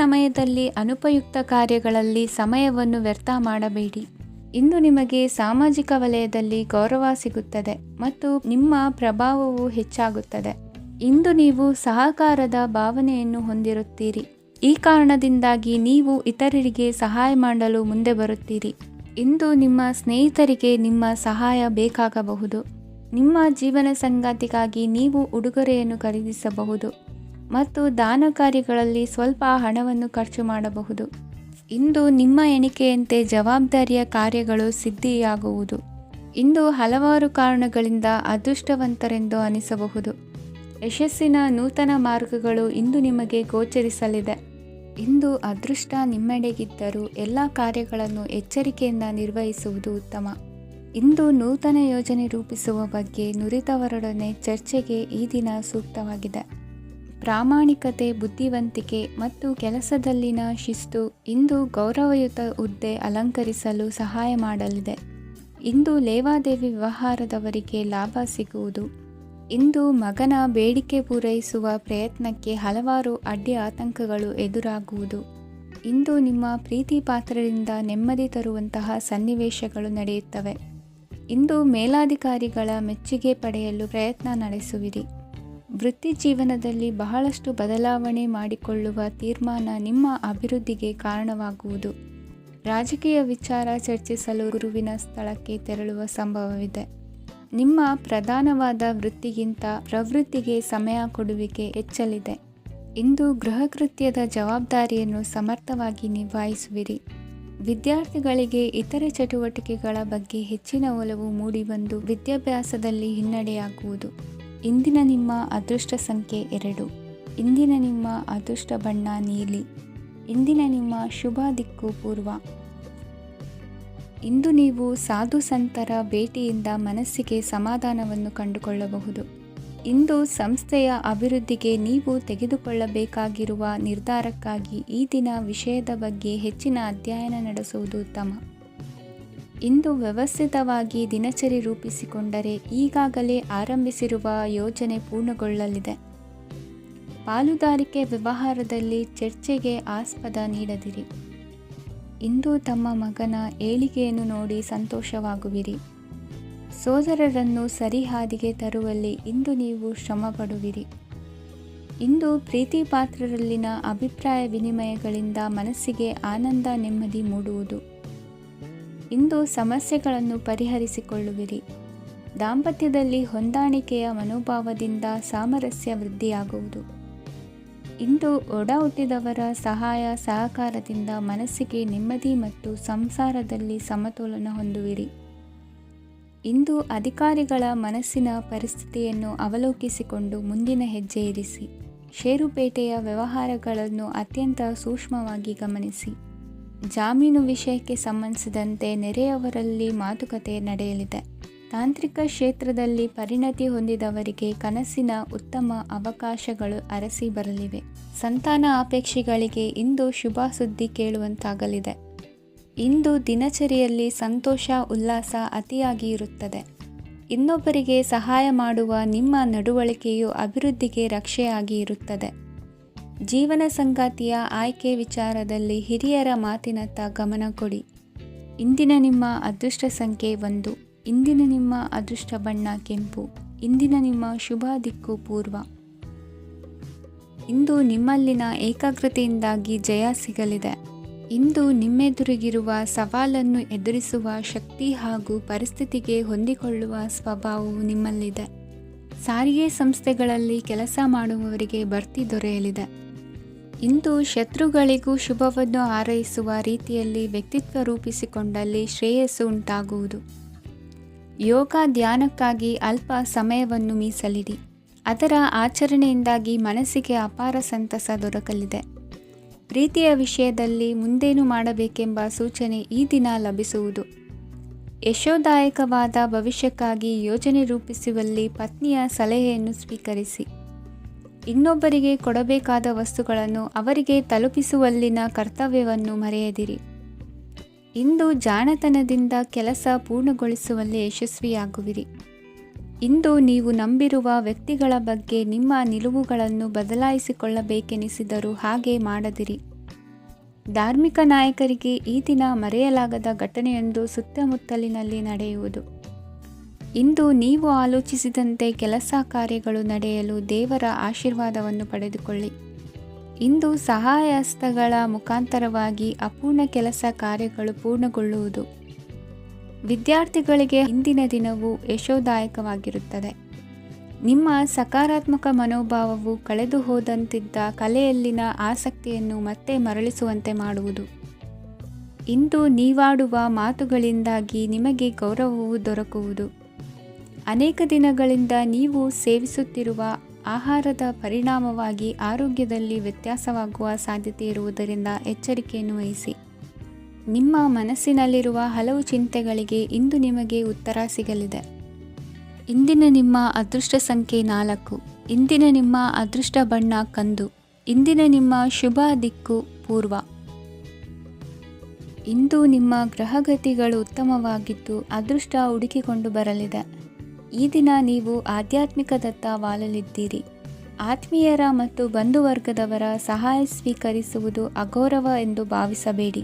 ಸಮಯದಲ್ಲಿ ಅನುಪಯುಕ್ತ ಕಾರ್ಯಗಳಲ್ಲಿ ಸಮಯವನ್ನು ವ್ಯರ್ಥ ಮಾಡಬೇಡಿ. ಇಂದು ನಿಮಗೆ ಸಾಮಾಜಿಕ ವಲಯದಲ್ಲಿ ಗೌರವ ಸಿಗುತ್ತದೆ ಮತ್ತು ನಿಮ್ಮ ಪ್ರಭಾವವು ಹೆಚ್ಚಾಗುತ್ತದೆ. ಇಂದು ನೀವು ಸಹಕಾರದ ಭಾವನೆಯನ್ನು ಹೊಂದಿರುತ್ತೀರಿ. ಈ ಕಾರಣದಿಂದಾಗಿ ನೀವು ಇತರರಿಗೆ ಸಹಾಯ ಮಾಡಲು ಮುಂದೆ ಬರುತ್ತೀರಿ. ಇಂದು ನಿಮ್ಮ ಸ್ನೇಹಿತರಿಗೆ ನಿಮ್ಮ ಸಹಾಯ ಬೇಕಾಗಬಹುದು. ನಿಮ್ಮ ಜೀವನ ಸಂಗಾತಿಗಾಗಿ ನೀವು ಉಡುಗೊರೆಯನ್ನು ಖರೀದಿಸಬಹುದು ಮತ್ತು ದಾನ ಕಾರ್ಯಗಳಲ್ಲಿ ಸ್ವಲ್ಪ ಹಣವನ್ನು ಖರ್ಚು ಮಾಡಬಹುದು. ಇಂದು ನಿಮ್ಮ ಎಣಿಕೆಯಂತೆ ಜವಾಬ್ದಾರಿಯ ಕಾರ್ಯಗಳು ಸಿದ್ಧಿಯಾಗುವುದು. ಇಂದು ಹಲವಾರು ಕಾರಣಗಳಿಂದ ಅದೃಷ್ಟವಂತರೆಂದು ಅನಿಸಬಹುದು. ಯಶಸ್ಸಿನ ನೂತನ ಮಾರ್ಗಗಳು ಇಂದು ನಿಮಗೆ ಗೋಚರಿಸಲಿದೆ. ಇಂದು ಅದೃಷ್ಟ ನಿಮ್ಮೆಡೆಗಿದ್ದರೂ ಎಲ್ಲ ಕಾರ್ಯಗಳನ್ನು ಎಚ್ಚರಿಕೆಯಿಂದ ನಿರ್ವಹಿಸುವುದು ಉತ್ತಮ. ಇಂದು ನೂತನ ಯೋಜನೆ ರೂಪಿಸುವ ಬಗ್ಗೆ ನುರಿತವರೊಡನೆ ಚರ್ಚೆಗೆ ಈ ದಿನ ಸೂಕ್ತವಾಗಿದೆ. ಪ್ರಾಮಾಣಿಕತೆ, ಬುದ್ಧಿವಂತಿಕೆ ಮತ್ತು ಕೆಲಸದಲ್ಲಿನ ಶಿಸ್ತು ಇಂದು ಗೌರವಯುತ ಹುದ್ದೆ ಅಲಂಕರಿಸಲು ಸಹಾಯ ಮಾಡಲಿದೆ. ಇಂದು ಲೇವಾದೇವಿ ವ್ಯವಹಾರದವರಿಗೆ ಲಾಭ ಸಿಗುವುದು. ಇಂದು ಮಗನ ಬೇಡಿಕೆ ಪೂರೈಸುವ ಪ್ರಯತ್ನಕ್ಕೆ ಹಲವಾರು ಅಡ್ಡಿ ಆತಂಕಗಳು ಎದುರಾಗುವುದು. ಇಂದು ನಿಮ್ಮ ಪ್ರೀತಿ ಪಾತ್ರರಿಂದ ನೆಮ್ಮದಿ ತರುವಂತಹ ಸನ್ನಿವೇಶಗಳು ನಡೆಯುತ್ತವೆ. ಇಂದು ಮೇಲಾಧಿಕಾರಿಗಳ ಮೆಚ್ಚುಗೆ ಪಡೆಯಲು ಪ್ರಯತ್ನ ನಡೆಸುವಿರಿ. ವೃತ್ತಿ ಜೀವನದಲ್ಲಿ ಬಹಳಷ್ಟು ಬದಲಾವಣೆ ಮಾಡಿಕೊಳ್ಳುವ ತೀರ್ಮಾನ ನಿಮ್ಮ ಅಭಿವೃದ್ಧಿಗೆ ಕಾರಣವಾಗುವುದು. ರಾಜಕೀಯ ವಿಚಾರ ಚರ್ಚಿಸಲು ಗುರುವಿನ ಸ್ಥಳಕ್ಕೆ ತೆರಳುವ ಸಂಭವವಿದೆ. ನಿಮ್ಮ ಪ್ರಧಾನವಾದ ವೃತ್ತಿಗಿಂತ ಪ್ರವೃತ್ತಿಗೆ ಸಮಯ ಕೊಡುವಿಕೆ ಹೆಚ್ಚಲಿದೆ. ಇಂದು ಗೃಹ ಕೃತ್ಯದ ಜವಾಬ್ದಾರಿಯನ್ನು ಸಮರ್ಥವಾಗಿ ನಿಭಾಯಿಸುವಿರಿ. ವಿದ್ಯಾರ್ಥಿಗಳಿಗೆ ಇತರೆ ಚಟುವಟಿಕೆಗಳ ಬಗ್ಗೆ ಹೆಚ್ಚಿನ ಒಲವು ಮೂಡಿಬಂದು ವಿದ್ಯಾಭ್ಯಾಸದಲ್ಲಿ ಹಿನ್ನಡೆಯಾಗುವುದು. ಇಂದಿನ ನಿಮ್ಮ ಅದೃಷ್ಟ ಸಂಖ್ಯೆ 2. ಇಂದಿನ ನಿಮ್ಮ ಅದೃಷ್ಟ ಬಣ್ಣ ನೀಲಿ. ಇಂದಿನ ನಿಮ್ಮ ಶುಭ ದಿಕ್ಕು ಪೂರ್ವ. ಇಂದು ನೀವು ಸಾಧು ಸಂತರ ಭೇಟಿಯಿಂದ ಮನಸ್ಸಿಗೆ ಸಮಾಧಾನವನ್ನು ಕಂಡುಕೊಳ್ಳಬಹುದು. ಇಂದು ಸಂಸ್ಥೆಯ ಅಭಿವೃದ್ಧಿಗೆ ನೀವು ತೆಗೆದುಕೊಳ್ಳಬೇಕಾಗಿರುವ ನಿರ್ಧಾರಕ್ಕಾಗಿ ಈ ದಿನ ವಿಷಯದ ಬಗ್ಗೆ ಹೆಚ್ಚಿನ ಅಧ್ಯಯನ ನಡೆಸುವುದು ಉತ್ತಮ. ಇಂದು ವ್ಯವಸ್ಥಿತವಾಗಿ ದಿನಚರಿ ರೂಪಿಸಿಕೊಂಡರೆ ಈಗಾಗಲೇ ಆರಂಭಿಸಿರುವ ಯೋಜನೆ ಪೂರ್ಣಗೊಳ್ಳಲಿದೆ. ಪಾಲುದಾರಿಕೆ ವ್ಯವಹಾರದಲ್ಲಿ ಚರ್ಚೆಗೆ ಆಸ್ಪದ ನೀಡದಿರಿ. ಇಂದು ತಮ್ಮ ಮಗನ ಏಳಿಗೆಯನ್ನು ನೋಡಿ ಸಂತೋಷವಾಗುವಿರಿ. ಸೋದರರನ್ನು ಸರಿಹಾದಿಗೆ ತರುವಲ್ಲಿ ಇಂದು ನೀವು ಶ್ರಮಪಡುವಿರಿ. ಇಂದು ಪ್ರೀತಿ ಪಾತ್ರರಲ್ಲಿನ ಅಭಿಪ್ರಾಯ ವಿನಿಮಯಗಳಿಂದ ಮನಸ್ಸಿಗೆ ಆನಂದ, ನೆಮ್ಮದಿ ಮೂಡುವುದು. ಇಂದು ಸಮಸ್ಯೆಗಳನ್ನು ಪರಿಹರಿಸಿಕೊಳ್ಳುವಿರಿ. ದಾಂಪತ್ಯದಲ್ಲಿ ಹೊಂದಾಣಿಕೆಯ ಮನೋಭಾವದಿಂದ ಸಾಮರಸ್ಯ ವೃದ್ಧಿಯಾಗುವುದು. ಇಂದು ಒಡ ಹುಟ್ಟಿದವರ ಸಹಾಯ ಸಹಕಾರದಿಂದ ಮನಸ್ಸಿಗೆ ನೆಮ್ಮದಿ ಮತ್ತು ಸಂಸಾರದಲ್ಲಿ ಸಮತೋಲನ ಹೊಂದುವಿರಿ. ಇಂದು ಅಧಿಕಾರಿಗಳ ಮನಸ್ಸಿನ ಪರಿಸ್ಥಿತಿಯನ್ನು ಅವಲೋಕಿಸಿಕೊಂಡು ಮುಂದಿನ ಹೆಜ್ಜೆ ಇರಿಸಿ. ಷೇರುಪೇಟೆಯ ವ್ಯವಹಾರಗಳನ್ನು ಅತ್ಯಂತ ಸೂಕ್ಷ್ಮವಾಗಿ ಗಮನಿಸಿ. ಜಾಮೀನು ವಿಷಯಕ್ಕೆ ಸಂಬಂಧಿಸಿದಂತೆ ನೆರೆಯವರಲ್ಲಿ ಮಾತುಕತೆ ನಡೆಯಲಿದೆ. ತಾಂತ್ರಿಕ ಕ್ಷೇತ್ರದಲ್ಲಿ ಪರಿಣತಿ ಹೊಂದಿದವರಿಗೆ ಕನಸಿನ ಉತ್ತಮ ಅವಕಾಶಗಳು ಅರಸಿ ಬರಲಿವೆ. ಸಂತಾನ ಅಪೇಕ್ಷೆಗಳಿಗೆ ಇಂದು ಶುಭ ಸುದ್ದಿ ಕೇಳುವಂತಾಗಲಿದೆ. ಇಂದು ದಿನಚರಿಯಲ್ಲಿ ಸಂತೋಷ, ಉಲ್ಲಾಸ ಅತಿಯಾಗಿ ಇರುತ್ತದೆ. ಇನ್ನೊಬ್ಬರಿಗೆ ಸಹಾಯ ಮಾಡುವ ನಿಮ್ಮ ನಡವಳಿಕೆಯು ಅಭಿವೃದ್ಧಿಗೆ ರಕ್ಷೆಯಾಗಿ ಇರುತ್ತದೆ. ಜೀವನ ಸಂಗಾತಿಯ ಆಯ್ಕೆ ವಿಚಾರದಲ್ಲಿ ಹಿರಿಯರ ಮಾತಿನತ್ತ ಗಮನ ಕೊಡಿ. ಇಂದಿನ ನಿಮ್ಮ ಅದೃಷ್ಟ ಸಂಖ್ಯೆ 1. ಇಂದಿನ ನಿಮ್ಮ ಅದೃಷ್ಟ ಬಣ್ಣ ಕೆಂಪು. ಇಂದಿನ ನಿಮ್ಮ ಶುಭ ದಿಕ್ಕು ಪೂರ್ವ. ಇಂದು ನಿಮ್ಮಲ್ಲಿನ ಏಕಾಗ್ರತೆಯಿಂದಾಗಿ ಜಯ ಸಿಗಲಿದೆ. ಇಂದು ನಿಮ್ಮೆದುರಿಗಿರುವ ಸವಾಲನ್ನು ಎದುರಿಸುವ ಶಕ್ತಿ ಹಾಗೂ ಪರಿಸ್ಥಿತಿಗೆ ಹೊಂದಿಕೊಳ್ಳುವ ಸ್ವಭಾವವು ನಿಮ್ಮಲ್ಲಿದೆ. ಸಾರಿಗೆ ಸಂಸ್ಥೆಗಳಲ್ಲಿ ಕೆಲಸ ಮಾಡುವವರಿಗೆ ಬಡ್ತಿ ದೊರೆಯಲಿದೆ. ಇಂದು ಶತ್ರುಗಳಿಗೂ ಶುಭವನ್ನು ಹಾರೈಸುವ ರೀತಿಯಲ್ಲಿ ವ್ಯಕ್ತಿತ್ವ ರೂಪಿಸಿಕೊಂಡಲ್ಲಿ ಶ್ರೇಯಸ್ಸು ಉಂಟಾಗುವುದು. ಯೋಗ ಧ್ಯಾನಕ್ಕಾಗಿ ಅಲ್ಪ ಸಮಯವನ್ನು ಮೀಸಲಿಡಿ. ಅದರ ಆಚರಣೆಯಿಂದಾಗಿ ಮನಸ್ಸಿಗೆ ಅಪಾರ ಸಂತಸ ದೊರಕಲಿದೆ. ಪ್ರೀತಿಯ ವಿಷಯದಲ್ಲಿ ಮುಂದೇನು ಮಾಡಬೇಕೆಂಬ ಸೂಚನೆ ಈ ದಿನ ಲಭಿಸುವುದು. ಯಶೋದಾಯಕವಾದ ಭವಿಷ್ಯಕ್ಕಾಗಿ ಯೋಜನೆ ರೂಪಿಸುವಲ್ಲಿ ಪತ್ನಿಯ ಸಲಹೆಯನ್ನು ಸ್ವೀಕರಿಸಿ. ಇನ್ನೊಬ್ಬರಿಗೆ ಕೊಡಬೇಕಾದ ವಸ್ತುಗಳನ್ನು ಅವರಿಗೆ ತಲುಪಿಸುವಲ್ಲಿನ ಕರ್ತವ್ಯವನ್ನು ಮರೆಯದಿರಿ. ಇಂದು ಜಾಣತನದಿಂದ ಕೆಲಸ ಪೂರ್ಣಗೊಳಿಸುವಲ್ಲಿ ಯಶಸ್ವಿಯಾಗುವಿರಿ. ಇಂದು ನೀವು ನಂಬಿರುವ ವ್ಯಕ್ತಿಗಳ ಬಗ್ಗೆ ನಿಮ್ಮ ನಿಲುವುಗಳನ್ನು ಬದಲಾಯಿಸಿಕೊಳ್ಳಬೇಕೆನಿಸಿದರೂ ಹಾಗೆ ಮಾಡದಿರಿ. ಧಾರ್ಮಿಕ ನಾಯಕರಿಗೆ ಈ ದಿನ ಮರೆಯಲಾಗದ ಘಟನೆಯೊಂದು ಸುತ್ತಮುತ್ತಲಿನಲ್ಲಿ ನಡೆಯುವುದು. ಇಂದು ನೀವು ಆಲೋಚಿಸಿದಂತೆ ಕೆಲಸ ಕಾರ್ಯಗಳು ನಡೆಯಲು ದೇವರ ಆಶೀರ್ವಾದವನ್ನು ಪಡೆದುಕೊಳ್ಳಿ. ಇಂದು ಸಹಾಯ ಹಸ್ತಗಳ ಮುಖಾಂತರವಾಗಿ ಅಪೂರ್ಣ ಕೆಲಸ ಕಾರ್ಯಗಳು ಪೂರ್ಣಗೊಳ್ಳುವುದು. ವಿದ್ಯಾರ್ಥಿಗಳಿಗೆ ಇಂದಿನ ದಿನವು ಯಶೋದಾಯಕವಾಗಿರುತ್ತದೆ. ನಿಮ್ಮ ಸಕಾರಾತ್ಮಕ ಮನೋಭಾವವು ಕಳೆದು ಹೋದಂತಿದ್ದ ಕಲೆಯಲ್ಲಿನ ಆಸಕ್ತಿಯನ್ನು ಮತ್ತೆ ಮರಳಿಸುವಂತೆ ಮಾಡುವುದು. ಇಂದು ನೀವಾಡುವ ಮಾತುಗಳಿಂದಾಗಿ ನಿಮಗೆ ಗೌರವವು ದೊರಕುವುದು. ಅನೇಕ ದಿನಗಳಿಂದ ನೀವು ಸೇವಿಸುತ್ತಿರುವ ಆಹಾರದ ಪರಿಣಾಮವಾಗಿ ಆರೋಗ್ಯದಲ್ಲಿ ವ್ಯತ್ಯಾಸವಾಗುವ ಸಾಧ್ಯತೆ ಇರುವುದರಿಂದ ಎಚ್ಚರಿಕೆಯನ್ನು ವಹಿಸಿ. ನಿಮ್ಮ ಮನಸ್ಸಿನಲ್ಲಿರುವ ಹಲವು ಚಿಂತೆಗಳಿಗೆ ಇಂದು ನಿಮಗೆ ಉತ್ತರ ಸಿಗಲಿದೆ. ಇಂದಿನ ನಿಮ್ಮ ಅದೃಷ್ಟ ಸಂಖ್ಯೆ 4. ಇಂದಿನ ನಿಮ್ಮ ಅದೃಷ್ಟ ಬಣ್ಣ ಕಂದು. ಇಂದಿನ ನಿಮ್ಮ ಶುಭ ದಿಕ್ಕು ಪೂರ್ವ. ಇಂದು ನಿಮ್ಮ ಗ್ರಹಗತಿಗಳು ಉತ್ತಮವಾಗಿದ್ದು ಅದೃಷ್ಟ ಹುಡುಕಿಕೊಂಡು ಬರಲಿದೆ. ಈ ದಿನ ನೀವು ಆಧ್ಯಾತ್ಮಿಕದತ್ತ ವಾಲಲಿದ್ದೀರಿ. ಆತ್ಮೀಯರ ಮತ್ತು ಬಂಧುವರ್ಗದವರ ಸಹಾಯ ಸ್ವೀಕರಿಸುವುದು ಅಗೌರವ ಎಂದು ಭಾವಿಸಬೇಡಿ.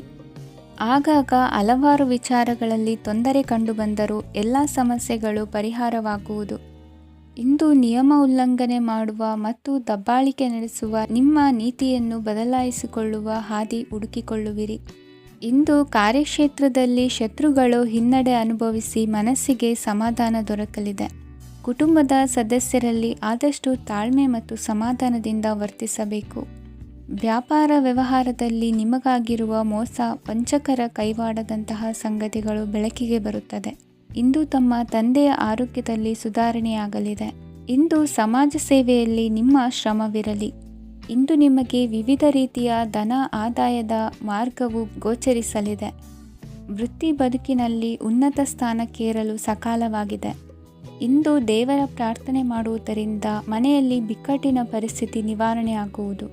ಆಗಾಗ ಹಲವಾರು ವಿಚಾರಗಳಲ್ಲಿ ತೊಂದರೆ ಕಂಡುಬಂದರೂ ಎಲ್ಲ ಸಮಸ್ಯೆಗಳು ಪರಿಹಾರವಾಗುವುದು. ಇಂದು ನಿಯಮ ಉಲ್ಲಂಘನೆ ಮಾಡುವ ಮತ್ತು ದಬ್ಬಾಳಿಕೆ ನಡೆಸುವ ನಿಮ್ಮ ನೀತಿಯನ್ನು ಬದಲಾಯಿಸಿಕೊಳ್ಳುವ ಹಾದಿ ಹುಡುಕಿಕೊಳ್ಳುವಿರಿ. ಇಂದು ಕಾರ್ಯಕ್ಷೇತ್ರದಲ್ಲಿ ಶತ್ರುಗಳು ಹಿನ್ನಡೆ ಅನುಭವಿಸಿ ಮನಸ್ಸಿಗೆ ಸಮಾಧಾನ ದೊರಕಲಿದೆ. ಕುಟುಂಬದ ಸದಸ್ಯರಲ್ಲಿ ಆದಷ್ಟು ತಾಳ್ಮೆ ಮತ್ತು ಸಮಾಧಾನದಿಂದ ವರ್ತಿಸಬೇಕು. ವ್ಯಾಪಾರ ವ್ಯವಹಾರದಲ್ಲಿ ನಿಮಗಾಗಿರುವ ಮೋಸ, ವಂಚಕರ ಕೈವಾಡದಂತಹ ಸಂಗತಿಗಳು ಬೆಳಕಿಗೆ ಬರುತ್ತದೆ. ಇಂದು ತಮ್ಮ ತಂದೆಯ ಆರೋಗ್ಯದಲ್ಲಿ ಸುಧಾರಣೆಯಾಗಲಿದೆ. ಇಂದು ಸಮಾಜ ಸೇವೆಯಲ್ಲಿ ನಿಮ್ಮ ಶ್ರಮವಿರಲಿ. ಇಂದು ನಿಮಗೆ ವಿವಿಧ ರೀತಿಯ ಧನ ಆದಾಯದ ಮಾರ್ಗವು ಗೋಚರಿಸಲಿದೆ. ವೃತ್ತಿ ಬದುಕಿನಲ್ಲಿ ಉನ್ನತ ಸ್ಥಾನಕ್ಕೇರಲು ಸಕಾಲವಾಗಿದೆ. ಇಂದು ದೇವರ ಪ್ರಾರ್ಥನೆ ಮಾಡುವುದರಿಂದ ಮನೆಯಲ್ಲಿ ಬಿಕ್ಕಟ್ಟಿನ ಪರಿಸ್ಥಿತಿ ನಿವಾರಣೆಯಾಗುವುದು.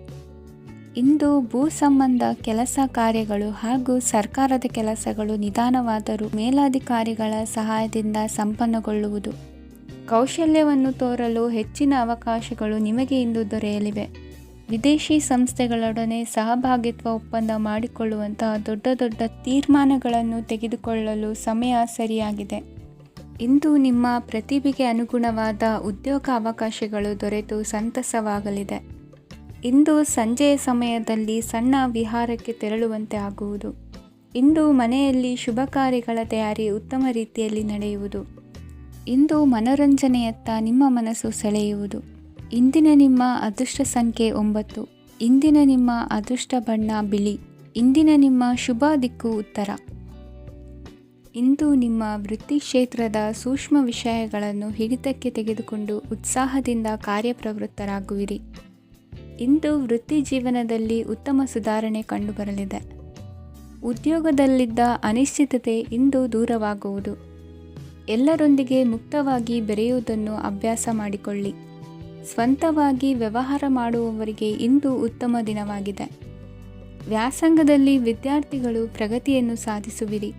ಇಂದು ಭೂ ಸಂಬಂಧ ಕೆಲಸ ಕಾರ್ಯಗಳು ಹಾಗೂ ಸರ್ಕಾರದ ಕೆಲಸಗಳು ನಿಧಾನವಾದರೂ ಮೇಲಾಧಿಕಾರಿಗಳ ಸಹಾಯದಿಂದ ಸಂಪನ್ನಗೊಳ್ಳುವುದು. ಕೌಶಲ್ಯವನ್ನು ತೋರಲು ಹೆಚ್ಚಿನ ಅವಕಾಶಗಳು ನಿಮಗೆ ಇಂದು ದೊರೆಯಲಿವೆ. ವಿದೇಶಿ ಸಂಸ್ಥೆಗಳೊಡನೆ ಸಹಭಾಗಿತ್ವ ಒಪ್ಪಂದ ಮಾಡಿಕೊಳ್ಳುವಂತಹ ದೊಡ್ಡ ದೊಡ್ಡ ತೀರ್ಮಾನಗಳನ್ನು ತೆಗೆದುಕೊಳ್ಳಲು ಸಮಯ ಸರಿಯಾಗಿದೆ. ಇಂದು ನಿಮ್ಮ ಪ್ರತಿಭೆಗೆ ಅನುಗುಣವಾದ ಉದ್ಯೋಗ ಅವಕಾಶಗಳು ದೊರೆತು ಸಂತಸವಾಗಲಿದೆ. ಇಂದು ಸಂಜೆಯ ಸಮಯದಲ್ಲಿ ಸಣ್ಣ ವಿಹಾರಕ್ಕೆ ತೆರಳುವಂತೆ ಆಗುವುದು. ಇಂದು ಮನೆಯಲ್ಲಿ ಶುಭ ಕಾರ್ಯಗಳ ತಯಾರಿ ಉತ್ತಮ ರೀತಿಯಲ್ಲಿ ನಡೆಯುವುದು. ಇಂದು ಮನೋರಂಜನೆಯತ್ತ ನಿಮ್ಮ ಮನಸ್ಸು ಸೆಳೆಯುವುದು. ಇಂದಿನ ನಿಮ್ಮ ಅದೃಷ್ಟ ಸಂಖ್ಯೆ 9. ಇಂದಿನ ನಿಮ್ಮ ಅದೃಷ್ಟ ಬಣ್ಣ ಬಿಳಿ. ಇಂದಿನ ನಿಮ್ಮ ಶುಭ ದಿಕ್ಕು ಉತ್ತರ. ಇಂದು ನಿಮ್ಮ ವೃತ್ತಿ ಕ್ಷೇತ್ರದ ಸೂಕ್ಷ್ಮ ವಿಷಯಗಳನ್ನು ಹಿಡಿತಕ್ಕೆ ತೆಗೆದುಕೊಂಡು ಉತ್ಸಾಹದಿಂದ ಕಾರ್ಯಪ್ರವೃತ್ತರಾಗುವಿರಿ. ಇಂದು ವೃತ್ತಿ ಜೀವನದಲ್ಲಿ ಉತ್ತಮ ಸುಧಾರಣೆ ಕಂಡುಬರಲಿದೆ. ಉದ್ಯೋಗದಲ್ಲಿದ್ದ ಅನಿಶ್ಚಿತತೆ ಇಂದು ದೂರವಾಗುವುದು. ಎಲ್ಲರೊಂದಿಗೆ ಮುಕ್ತವಾಗಿ ಬೆರೆಯುವುದನ್ನು ಅಭ್ಯಾಸ ಮಾಡಿಕೊಳ್ಳಿ. ಸ್ವಂತವಾಗಿ ವ್ಯವಹಾರ ಮಾಡುವವರಿಗೆ ಇಂದು ಉತ್ತಮ ದಿನವಾಗಿದೆ. ವ್ಯಾಸಂಗದಲ್ಲಿ ವಿದ್ಯಾರ್ಥಿಗಳು ಪ್ರಗತಿಯನ್ನು ಸಾಧಿಸುವಿರಿ.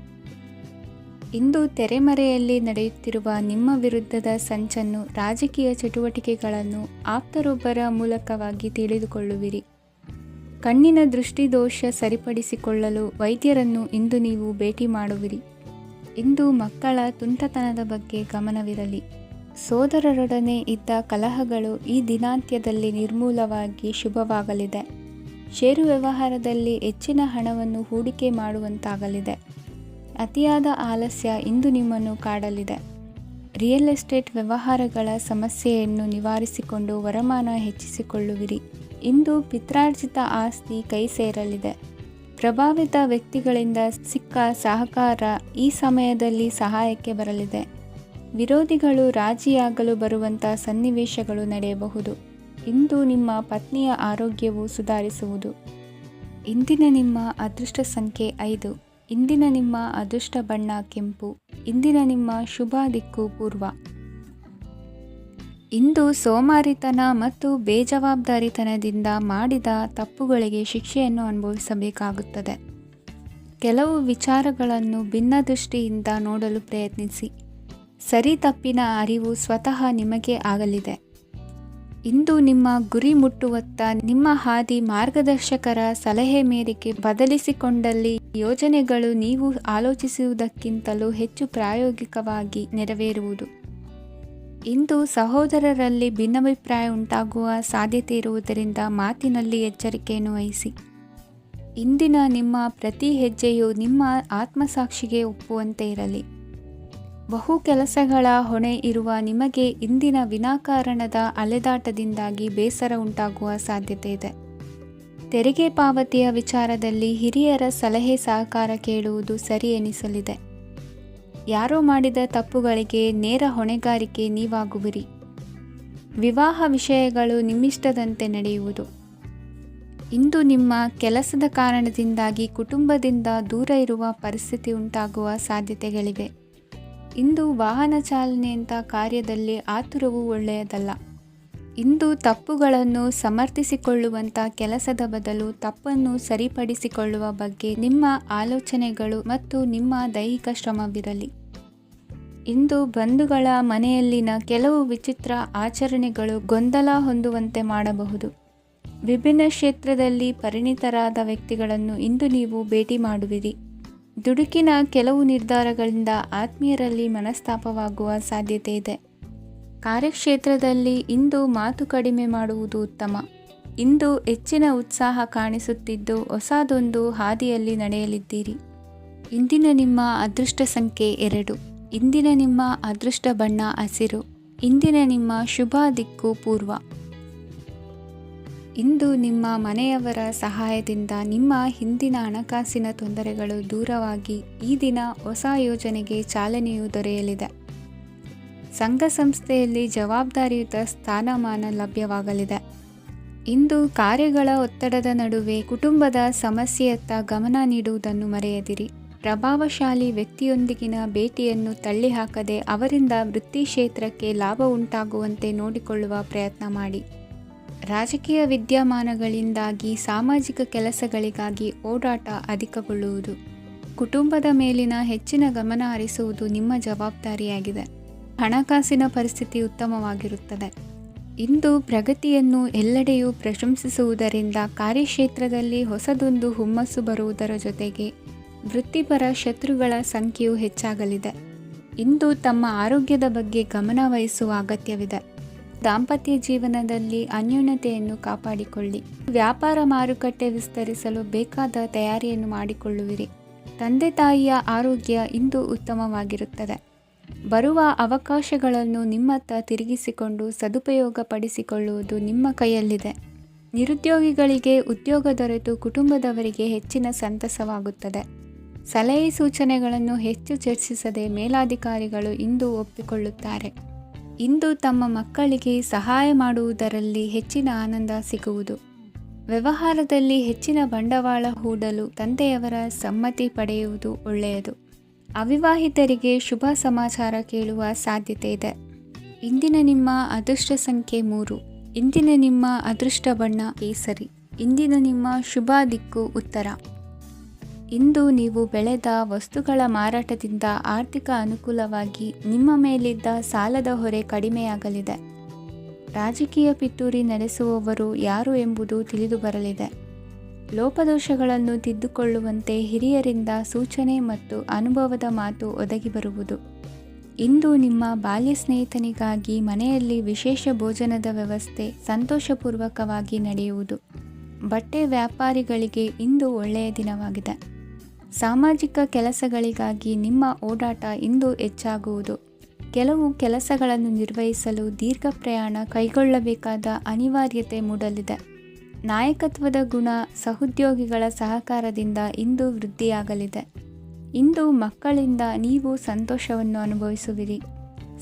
ಇಂದು ತೆರೆಮರೆಯಲ್ಲಿ ನಡೆಯುತ್ತಿರುವ ನಿಮ್ಮ ವಿರುದ್ಧದ ಸಂಚನ್ನು, ರಾಜಕೀಯ ಚಟುವಟಿಕೆಗಳನ್ನು ಆಪ್ತರೊಬ್ಬರ ಮೂಲಕವಾಗಿ ತಿಳಿದುಕೊಳ್ಳುವಿರಿ. ಕಣ್ಣಿನ ದೃಷ್ಟಿದೋಷ ಸರಿಪಡಿಸಿಕೊಳ್ಳಲು ವೈದ್ಯರನ್ನು ಇಂದು ನೀವು ಭೇಟಿ ಮಾಡುವಿರಿ. ಇಂದು ಮಕ್ಕಳ ತುಂಟತನದ ಬಗ್ಗೆ ಗಮನವಿರಲಿ. ಸೋದರರೊಡನೆ ಇದ್ದ ಕಲಹಗಳು ಈ ದಿನಾಂತ್ಯದಲ್ಲಿ ನಿರ್ಮೂಲವಾಗಿ ಶುಭವಾಗಲಿದೆ. ಷೇರು ವ್ಯವಹಾರದಲ್ಲಿ ಹೆಚ್ಚಿನ ಹಣವನ್ನು ಹೂಡಿಕೆ ಮಾಡುವಂತಾಗಲಿದೆ. ಅತಿಯಾದ ಆಲಸ್ಯ ಇಂದು ನಿಮ್ಮನ್ನು ಕಾಡಲಿದೆ. ರಿಯಲ್ ಎಸ್ಟೇಟ್ ವ್ಯವಹಾರಗಳ ಸಮಸ್ಯೆಯನ್ನು ನಿವಾರಿಸಿಕೊಂಡು ವರಮಾನ ಹೆಚ್ಚಿಸಿಕೊಳ್ಳುವಿರಿ. ಇಂದು ಪಿತ್ರಾರ್ಜಿತ ಆಸ್ತಿ ಕೈ ಸೇರಲಿದೆ. ಪ್ರಭಾವಿತ ವ್ಯಕ್ತಿಗಳಿಂದ ಸಿಕ್ಕ ಸಹಕಾರ ಈ ಸಮಯದಲ್ಲಿ ಸಹಾಯಕ್ಕೆ ಬರಲಿದೆ. ವಿರೋಧಿಗಳು ರಾಜಿಯಾಗಲು ಬರುವಂಥ ಸನ್ನಿವೇಶಗಳು ನಡೆಯಬಹುದು. ಇಂದು ನಿಮ್ಮ ಪತ್ನಿಯ ಆರೋಗ್ಯವು ಸುಧಾರಿಸುವುದು. ಇಂದಿನ ನಿಮ್ಮ ಅದೃಷ್ಟ ಸಂಖ್ಯೆ 5. ಇಂದಿನ ನಿಮ್ಮ ಅದೃಷ್ಟ ಬಣ್ಣ ಕೆಂಪು. ಇಂದಿನ ನಿಮ್ಮ ಶುಭ ದಿಕ್ಕು ಪೂರ್ವ. ಇಂದು ಸೋಮಾರಿತನ ಮತ್ತು ಬೇಜವಾಬ್ದಾರಿತನದಿಂದ ಮಾಡಿದ ತಪ್ಪುಗಳಿಗೆ ಶಿಕ್ಷೆಯನ್ನು ಅನುಭವಿಸಬೇಕಾಗುತ್ತದೆ. ಕೆಲವು ವಿಚಾರಗಳನ್ನು ಭಿನ್ನ ದೃಷ್ಟಿಯಿಂದ ನೋಡಲು ಪ್ರಯತ್ನಿಸಿ. ಸರಿ ತಪ್ಪಿನ ಅರಿವು ಸ್ವತಃ ನಿಮಗೆ ಆಗಲಿದೆ. ಇಂದು ನಿಮ್ಮ ಗುರಿ ಮುಟ್ಟುವತ್ತ ನಿಮ್ಮ ಹಾದಿ ಮಾರ್ಗದರ್ಶಕರ ಸಲಹೆ ಮೇರೆಗೆ ಬದಲಿಸಿಕೊಂಡಲ್ಲಿ ಯೋಜನೆಗಳು ನೀವು ಆಲೋಚಿಸುವುದಕ್ಕಿಂತಲೂ ಹೆಚ್ಚು ಪ್ರಾಯೋಗಿಕವಾಗಿ ನೆರವೇರುವುದು. ಇಂದು ಸಹೋದರರಲ್ಲಿ ಭಿನ್ನಾಭಿಪ್ರಾಯ ಉಂಟಾಗುವ ಸಾಧ್ಯತೆ ಇರುವುದರಿಂದ ಮಾತಿನಲ್ಲಿ ಎಚ್ಚರಿಕೆಯನ್ನು ವಹಿಸಿ. ಇಂದಿನ ನಿಮ್ಮ ಪ್ರತಿ ಹೆಜ್ಜೆಯು ನಿಮ್ಮ ಆತ್ಮಸಾಕ್ಷಿಗೆ ಒಪ್ಪುವಂತೆ ಇರಲಿ. ಬಹು ಕೆಲಸಗಳ ಹೊಣೆ ಇರುವ ನಿಮಗೆ ಇಂದಿನ ವಿನಾಕಾರಣದ ಅಲೆದಾಟದಿಂದಾಗಿ ಬೇಸರ ಉಂಟಾಗುವ ಸಾಧ್ಯತೆ ಇದೆ. ತೆರಿಗೆ ಪಾವತಿಯ ವಿಚಾರದಲ್ಲಿ ಹಿರಿಯರ ಸಲಹೆ ಸಹಕಾರ ಕೇಳುವುದು ಸರಿ ಎನಿಸಲಿದೆ. ಯಾರೋ ಮಾಡಿದ ತಪ್ಪುಗಳಿಗೆ ನೇರ ಹೊಣೆಗಾರಿಕೆ ನೀವಾಗುವಿರಿ. ವಿವಾಹ ವಿಷಯಗಳು ನಿಮ್ಮಿಷ್ಟದಂತೆ ನಡೆಯುವುದು. ಇಂದು ನಿಮ್ಮ ಕೆಲಸದ ಕಾರಣದಿಂದಾಗಿ ಕುಟುಂಬದಿಂದ ದೂರ ಇರುವ ಪರಿಸ್ಥಿತಿ ಉಂಟಾಗುವ ಸಾಧ್ಯತೆಗಳಿವೆ. ಇಂದು ವಾಹನ ಚಾಲನೆಯಂಥ ಕಾರ್ಯದಲ್ಲಿ ಆತುರವು ಒಳ್ಳೆಯದಲ್ಲ. ಇಂದು ತಪ್ಪುಗಳನ್ನು ಸಮರ್ಥಿಸಿಕೊಳ್ಳುವಂಥ ಕೆಲಸದ ಬದಲು ತಪ್ಪನ್ನು ಸರಿಪಡಿಸಿಕೊಳ್ಳುವ ಬಗ್ಗೆ ನಿಮ್ಮ ಆಲೋಚನೆಗಳು ಮತ್ತು ನಿಮ್ಮ ದೈಹಿಕ ಶ್ರಮವಿರಲಿ. ಇಂದು ಬಂಧುಗಳ ಮನೆಯಲ್ಲಿನ ಕೆಲವು ವಿಚಿತ್ರ ಆಚರಣೆಗಳು ಗೊಂದಲ ಹೊಂದುವಂತೆ ಮಾಡಬಹುದು. ವಿಭಿನ್ನ ಕ್ಷೇತ್ರದಲ್ಲಿ ಪರಿಣಿತರಾದ ವ್ಯಕ್ತಿಗಳನ್ನು ಇಂದು ನೀವು ಭೇಟಿ ಮಾಡುವಿರಿ. ದುಡುಕಿನ ಕೆಲವು ನಿರ್ಧಾರಗಳಿಂದ ಆತ್ಮೀಯರಲ್ಲಿ ಮನಸ್ತಾಪವಾಗುವ ಸಾಧ್ಯತೆ ಇದೆ. ಕಾರ್ಯಕ್ಷೇತ್ರದಲ್ಲಿ ಇಂದು ಮಾತು ಕಡಿಮೆ ಮಾಡುವುದು ಉತ್ತಮ. ಇಂದು ಹೆಚ್ಚಿನ ಉತ್ಸಾಹ ಕಾಣಿಸುತ್ತಿದ್ದು ಹೊಸದೊಂದು ಹಾದಿಯಲ್ಲಿ ನಡೆಯಲಿದ್ದೀರಿ. ಇಂದಿನ ನಿಮ್ಮ ಅದೃಷ್ಟ ಸಂಖ್ಯೆ 2. ಇಂದಿನ ನಿಮ್ಮ ಅದೃಷ್ಟ ಬಣ್ಣ ಹಸಿರು. ಇಂದಿನ ನಿಮ್ಮ ಶುಭ ದಿಕ್ಕು ಪೂರ್ವ. ಇಂದು ನಿಮ್ಮ ಮನೆಯವರ ಸಹಾಯದಿಂದ ನಿಮ್ಮ ಹಿಂದಿನ ಹಣಕಾಸಿನ ತೊಂದರೆಗಳು ದೂರವಾಗಿ ಈ ದಿನ ಹೊಸ ಯೋಜನೆಗೆ ಚಾಲನೆಯು ದೊರೆಯಲಿದೆ. ಸಂಘ ಸಂಸ್ಥೆಯಲ್ಲಿ ಜವಾಬ್ದಾರಿಯುತ ಸ್ಥಾನಮಾನ ಲಭ್ಯವಾಗಲಿದೆ. ಇಂದು ಕಾರ್ಯಗಳ ಒತ್ತಡದ ನಡುವೆ ಕುಟುಂಬದ ಸಮಸ್ಯೆಯತ್ತ ಗಮನ ನೀಡುವುದನ್ನು ಮರೆಯದಿರಿ. ಪ್ರಭಾವಶಾಲಿ ವ್ಯಕ್ತಿಯೊಂದಿಗಿನ ಭೇಟಿಯನ್ನು ತಳ್ಳಿಹಾಕದೆ ಅವರಿಂದ ವೃತ್ತಿ ಕ್ಷೇತ್ರಕ್ಕೆ ಲಾಭ ಉಂಟಾಗುವಂತೆ ನೋಡಿಕೊಳ್ಳುವ ಪ್ರಯತ್ನ ಮಾಡಿ. ರಾಜಕೀಯ ವಿದ್ಯಮಾನಗಳಿಂದಾಗಿ ಸಾಮಾಜಿಕ ಕೆಲಸಗಳಿಗಾಗಿ ಓಡಾಟ ಅಧಿಕಗೊಳ್ಳುವುದು. ಕುಟುಂಬದ ಮೇಲಿನ ಹೆಚ್ಚಿನ ಗಮನ ಹರಿಸುವುದು ನಿಮ್ಮ ಜವಾಬ್ದಾರಿಯಾಗಿದೆ. ಹಣಕಾಸಿನ ಪರಿಸ್ಥಿತಿ ಉತ್ತಮವಾಗಿರುತ್ತದೆ. ಇಂದು ಪ್ರಗತಿಯನ್ನು ಎಲ್ಲೆಡೆಯೂ ಪ್ರಶಂಸಿಸುವುದರಿಂದ ಕಾರ್ಯಕ್ಷೇತ್ರದಲ್ಲಿ ಹೊಸದೊಂದು ಹುಮ್ಮಸ್ಸು ಬರುವುದರ ಜೊತೆಗೆ ವೃತ್ತಿಪರ ಶತ್ರುಗಳ ಸಂಖ್ಯೆಯು ಹೆಚ್ಚಾಗಲಿದೆ. ಇಂದು ತಮ್ಮ ಆರೋಗ್ಯದ ಬಗ್ಗೆ ಗಮನ ವಹಿಸುವ ಅಗತ್ಯವಿದೆ. ದಾಂಪತ್ಯ ಜೀವನದಲ್ಲಿ ಅನ್ಯೋನ್ಯತೆಯನ್ನು ಕಾಪಾಡಿಕೊಳ್ಳಿ. ವ್ಯಾಪಾರ ಮಾರುಕಟ್ಟೆ ವಿಸ್ತರಿಸಲು ಬೇಕಾದ ತಯಾರಿಯನ್ನು ಮಾಡಿಕೊಳ್ಳುವಿರಿ. ತಂದೆ ತಾಯಿಯ ಆರೋಗ್ಯ ಇಂದು ಉತ್ತಮವಾಗಿರುತ್ತದೆ. ಬರುವ ಅವಕಾಶಗಳನ್ನು ನಿಮ್ಮತ್ತ ತಿರುಗಿಸಿಕೊಂಡು ಸದುಪಯೋಗಪಡಿಸಿಕೊಳ್ಳುವುದು ನಿಮ್ಮ ಕೈಯಲ್ಲಿದೆ. ನಿರುದ್ಯೋಗಿಗಳಿಗೆ ಉದ್ಯೋಗ ದೊರೆತು ಕುಟುಂಬದವರಿಗೆ ಹೆಚ್ಚಿನ ಸಂತಸವಾಗುತ್ತದೆ. ಸಲಹೆ ಸೂಚನೆಗಳನ್ನು ಹೆಚ್ಚು ಚರ್ಚಿಸದೆ ಮೇಲಾಧಿಕಾರಿಗಳು ಇಂದು ಒಪ್ಪಿಕೊಳ್ಳುತ್ತಾರೆ. ಇಂದು ತಮ್ಮ ಮಕ್ಕಳಿಗೆ ಸಹಾಯ ಮಾಡುವುದರಲ್ಲಿ ಹೆಚ್ಚಿನ ಆನಂದ ಸಿಗುವುದು. ವ್ಯವಹಾರದಲ್ಲಿ ಹೆಚ್ಚಿನ ಬಂಡವಾಳ ಹೂಡಲು ತಂದೆಯವರ ಸಮ್ಮತಿ ಪಡೆಯುವುದು ಒಳ್ಳೆಯದು. ಅವಿವಾಹಿತರಿಗೆ ಶುಭ ಸಮಾಚಾರ ಕೇಳುವ ಸಾಧ್ಯತೆ ಇದೆ. ಇಂದಿನ ನಿಮ್ಮ ಅದೃಷ್ಟ ಸಂಖ್ಯೆ 3. ಇಂದಿನ ನಿಮ್ಮ ಅದೃಷ್ಟ ಬಣ್ಣ ಕೇಸರಿ. ಇಂದಿನ ನಿಮ್ಮ ಶುಭ ದಿಕ್ಕು ಉತ್ತರ. ಇಂದು ನೀವು ಬೆಳೆದ ವಸ್ತುಗಳ ಮಾರಾಟದಿಂದ ಆರ್ಥಿಕ ಅನುಕೂಲವಾಗಿ ನಿಮ್ಮ ಮೇಲಿದ್ದ ಸಾಲದ ಹೊರೆ ಕಡಿಮೆಯಾಗಲಿದೆ. ರಾಜಕೀಯ ಪಿತೂರಿ ನಡೆಸುವವರು ಯಾರು ಎಂಬುದು ತಿಳಿದು ಬರಲಿದೆ. ಲೋಪದೋಷಗಳನ್ನು ತಿದ್ದುಕೊಳ್ಳುವಂತೆ ಹಿರಿಯರಿಂದ ಸೂಚನೆ ಮತ್ತು ಅನುಭವದ ಮಾತು ಒದಗಿ ಬರುವುದು. ಇಂದು ನಿಮ್ಮ ಬಾಲ್ಯ ಸ್ನೇಹಿತನಿಗಾಗಿ ಮನೆಯಲ್ಲಿ ವಿಶೇಷ ಭೋಜನದ ವ್ಯವಸ್ಥೆ ಸಂತೋಷಪೂರ್ವಕವಾಗಿ ನಡೆಯುವುದು. ಬಟ್ಟೆ ವ್ಯಾಪಾರಿಗಳಿಗೆ ಇಂದು ಒಳ್ಳೆಯ ದಿನವಾಗಿದೆ. ಸಾಮಾಜಿಕ ಕೆಲಸಗಳಿಗಾಗಿ ನಿಮ್ಮ ಓಡಾಟ ಇಂದು ಹೆಚ್ಚಾಗುವುದು. ಕೆಲವು ಕೆಲಸಗಳನ್ನು ನಿರ್ವಹಿಸಲು ದೀರ್ಘ ಪ್ರಯಾಣ ಕೈಗೊಳ್ಳಬೇಕಾದ ಅನಿವಾರ್ಯತೆ ಮೂಡಲಿದೆ. ನಾಯಕತ್ವದ ಗುಣ ಸಹೋದ್ಯೋಗಿಗಳ ಸಹಕಾರದಿಂದ ಇಂದು ವೃದ್ಧಿಯಾಗಲಿದೆ. ಇಂದು ಮಕ್ಕಳಿಂದ ನೀವು ಸಂತೋಷವನ್ನು ಅನುಭವಿಸುವಿರಿ.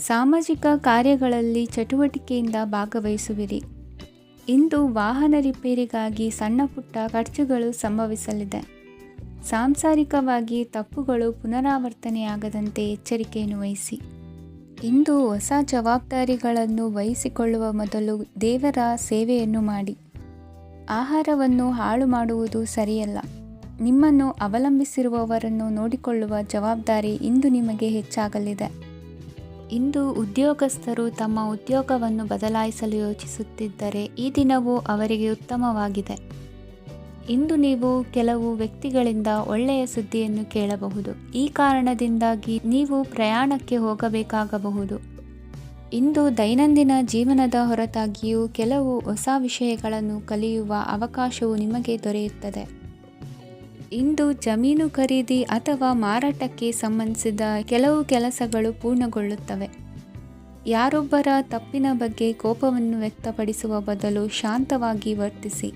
ಸಾಮಾಜಿಕ ಕಾರ್ಯಗಳಲ್ಲಿ ಚಟುವಟಿಕೆಯಿಂದ ಭಾಗವಹಿಸುವಿರಿ. ಇಂದು ವಾಹನ ರಿಪೇರಿಗಾಗಿ ಸಣ್ಣ ಪುಟ್ಟ ಖರ್ಚುಗಳು ಸಂಭವಿಸಲಿದೆ. ಸಾಂಸಾರಿಕವಾಗಿ ತಪ್ಪುಗಳು ಪುನರಾವರ್ತನೆಯಾಗದಂತೆ ಎಚ್ಚರಿಕೆಯನ್ನು ವಹಿಸಿ. ಇಂದು ಹೊಸ ಜವಾಬ್ದಾರಿಗಳನ್ನು ವಹಿಸಿಕೊಳ್ಳುವ ಮೊದಲು ದೇವರ ಸೇವೆಯನ್ನು ಮಾಡಿ. ಆಹಾರವನ್ನು ಹಾಳು ಮಾಡುವುದು ಸರಿಯಲ್ಲ. ನಿಮ್ಮನ್ನು ಅವಲಂಬಿಸಿರುವವರನ್ನು ನೋಡಿಕೊಳ್ಳುವ ಜವಾಬ್ದಾರಿ ಇಂದು ನಿಮಗೆ ಹೆಚ್ಚಾಗಲಿದೆ. ಇಂದು ಉದ್ಯೋಗಸ್ಥರು ತಮ್ಮ ಉದ್ಯೋಗವನ್ನು ಬದಲಾಯಿಸಲು ಯೋಚಿಸುತ್ತಿದ್ದರೆ ಈ ದಿನವೂ ಅವರಿಗೆ ಉತ್ತಮವಾಗಿದೆ. ಇಂದು ನೀವು ಕೆಲವು ವ್ಯಕ್ತಿಗಳಿಂದ ಒಳ್ಳೆಯ ಸುದ್ದಿಯನ್ನು ಕೇಳಬಹುದು. ಈ ಕಾರಣದಿಂದಾಗಿ ನೀವು ಪ್ರಯಾಣಕ್ಕೆ ಹೋಗಬೇಕಾಗಬಹುದು. ಇಂದು ದೈನಂದಿನ ಜೀವನದ ಹೊರತಾಗಿಯೂ ಕೆಲವು ಹೊಸ ವಿಷಯಗಳನ್ನು ಕಲಿಯುವ ಅವಕಾಶವು ನಿಮಗೆ ದೊರೆಯುತ್ತದೆ. ಇಂದು ಜಮೀನು ಖರೀದಿ ಅಥವಾ ಮಾರಾಟಕ್ಕೆ ಸಂಬಂಧಿಸಿದ ಕೆಲವು ಕೆಲಸಗಳು ಪೂರ್ಣಗೊಳ್ಳುತ್ತವೆ. ಯಾರೊಬ್ಬರ ತಪ್ಪಿನ ಬಗ್ಗೆ ಕೋಪವನ್ನು ವ್ಯಕ್ತಪಡಿಸುವ ಬದಲು ಶಾಂತವಾಗಿ ವರ್ತಿಸಿ.